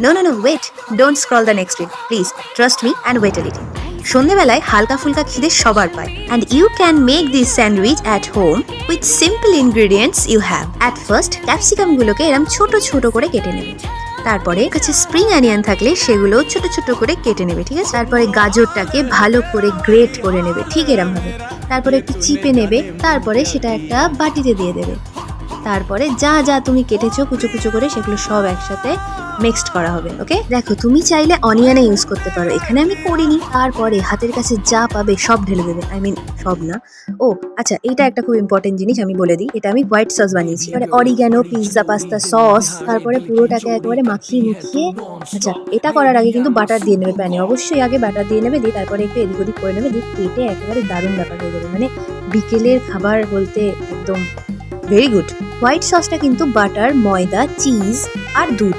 No no no wait, don't scroll the next reel please, trust me and wait a little. সন্ধেবেলায় হালকা ফুলকা খিদে সবার পায়, and you can make this sandwich at home with simple ingredients you have. At first ক্যাপসিকামগুলোকে এরম ছোট ছোট করে কেটে নেবে, তারপরে কাছে স্প্রিং অনিয়ন থাকলে সেগুলো ছোট ছোট করে কেটে নেবে, ঠিক আছে। তারপরে গাজরটাকে ভালো করে গ্রেট করে নেবে, ঠিক এরম ভাবে। তারপরে একটু চিপে নেবে, তারপরে সেটা একটা বাটিতে দিয়ে দেবে। তারপরে যা যা তুমি কেটেছো কুচো কুচো করে সেগুলো সব একসাথে মিক্সড করা হবে। ওকে, দেখো তুমি চাইলে অনিয়নে ইউজ করতে পারো, এখানে আমি করিনি। তারপরে হাতের কাছে যা পাবে সব ঢেলে দেবে, আই মিন সব না। ও আচ্ছা, এইটা একটা খুব ইম্পর্টেন্ট জিনিস আমি বলে দিই, এটা আমি হোয়াইট সস বানিয়েছি, মানে অরিগ্যানো, পিৎজা পাস্তা সস। তারপরে পুরোটাকে একেবারে মাখিয়ে মুখিয়ে, আচ্ছা এটা করার আগে কিন্তু বাটার দিয়ে নেবে প্যানে, অবশ্যই আগে বাটার দিয়ে নেবে, দিয়ে তারপরে একটু এদিক ওদিক করে নেবে, দিয়ে কেটে একেবারে দারুণ ব্যাপার হয়ে যাবে, মানে বিকেলের খাবার বলতে একদম ভেরি গুড। হোয়াইট সসটা কিন্তু বাটার, ময়দা, চিজ আর দুধ